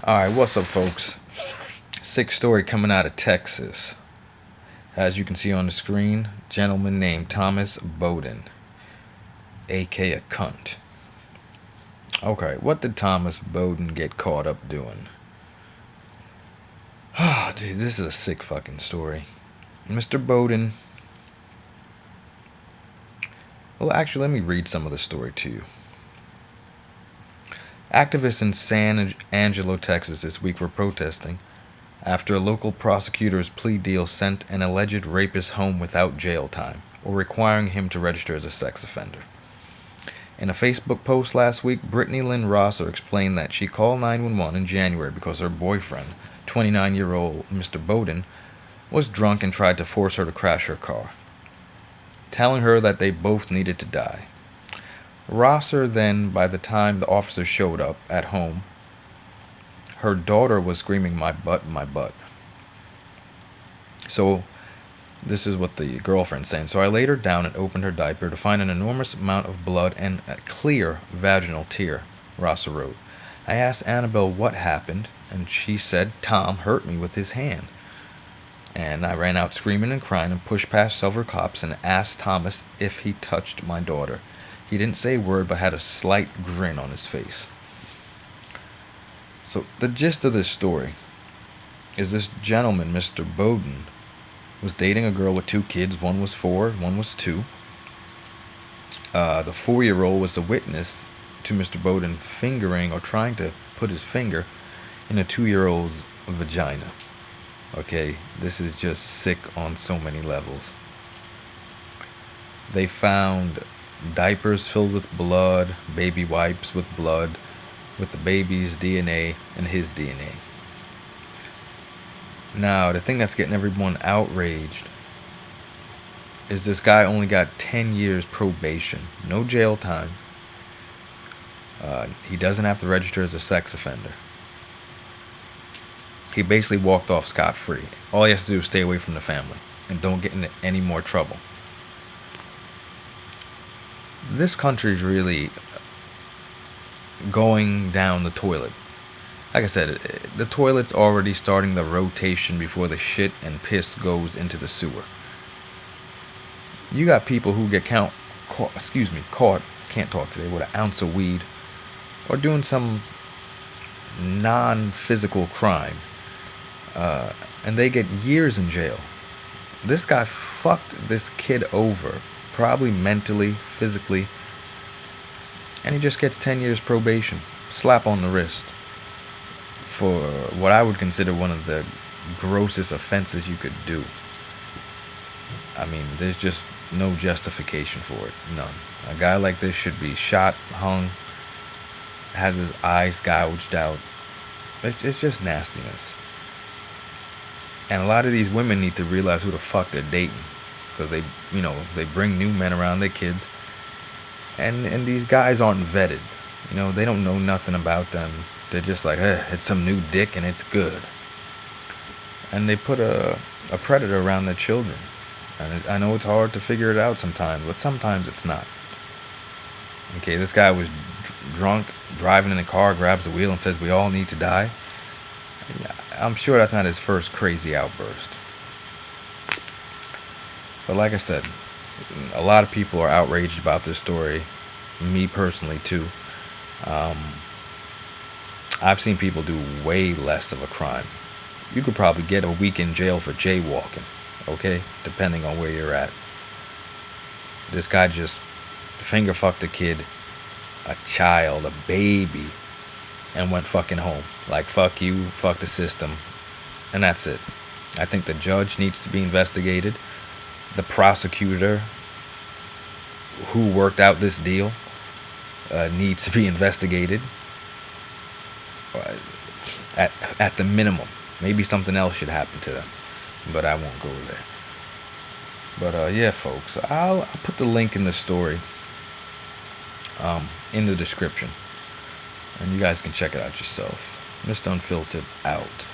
Alright, what's up, folks? Sick story coming out of Texas. As you can see on the screen, gentleman named Thomas Boden, aka a cunt. Okay, what did Thomas Boden get caught up doing? Ah, dude, this is a sick fucking story. Mr. Boden. Well, actually, let me read some of the story to you. Activists in San Angelo, Texas this week were protesting after a local prosecutor's plea deal sent an alleged rapist home without jail time or requiring him to register as a sex offender. In a Facebook post last week, Brittany Lynn Rosser explained that she called 911 in January because her boyfriend, 29-year-old Mr. Boden, was drunk and tried to force her to crash her car, telling her that they both needed to die. Rosser then, by the time the officers showed up at home, her daughter was screaming, "My butt, my butt." So, this is what the girlfriend's saying. "So I laid her down and opened her diaper to find an enormous amount of blood and a clear vaginal tear," Rosser wrote. "I asked Annabelle what happened, and she said Tom hurt me with his hand. And I ran out screaming and crying and pushed past several cops and asked Thomas if he touched my daughter. He didn't say a word but had a slight grin on his face." So the gist of this story is this gentleman, Mr. Boden, was dating a girl with 2 kids. One was 4, one was 2. The 4-year-old was a witness to Mr. Boden fingering or trying to put his finger in a 2-year-old's vagina. Okay, this is just sick on so many levels. They found diapers filled with blood, baby wipes with blood, with the baby's DNA and his DNA. Now, the thing that's getting everyone outraged is this guy only got 10 years probation, no jail time. He doesn't have to register as a sex offender. He basically walked off scot-free. All he has to do is stay away from the family and don't get into any more trouble. This country is really going down the toilet. Like I said, the toilet's already starting the rotation before the shit and piss goes into the sewer. You got people who get caught, can't talk today, with an ounce of weed or doing some non-physical crime, and they get years in jail. This guy fucked this kid over, probably mentally, physically, and he just gets 10 years probation, slap on the wrist, for what I would consider one of the grossest offenses you could do. I mean, there's just no justification for it, none. A guy like this should be shot, hung, has his eyes gouged out. It's just nastiness. And a lot of these women need to realize who the fuck they're dating, because they bring new men around their kids, and these guys aren't vetted. They don't know nothing about them. They're just like, it's some new dick and it's good. And they put a predator around their children. And I know it's hard to figure it out sometimes, but sometimes it's not. Okay, this guy was drunk, driving in a car, grabs the wheel and says we all need to die. I'm sure that's not his first crazy outburst. But like I said, a lot of people are outraged about this story. Me personally, too. I've seen people do way less of a crime. You could probably get a week in jail for jaywalking, okay? Depending on where you're at. This guy just finger fucked a kid, a child, a baby, and went fucking home. Like, fuck you, fuck the system, and that's it. I think the judge needs to be investigated. The prosecutor who worked out this deal needs to be investigated. At the minimum. Maybe something else should happen to them, but I won't go there. But yeah, folks, I'll put the link in the story in the description, and you guys can check it out yourself. Mr. Unfiltered out.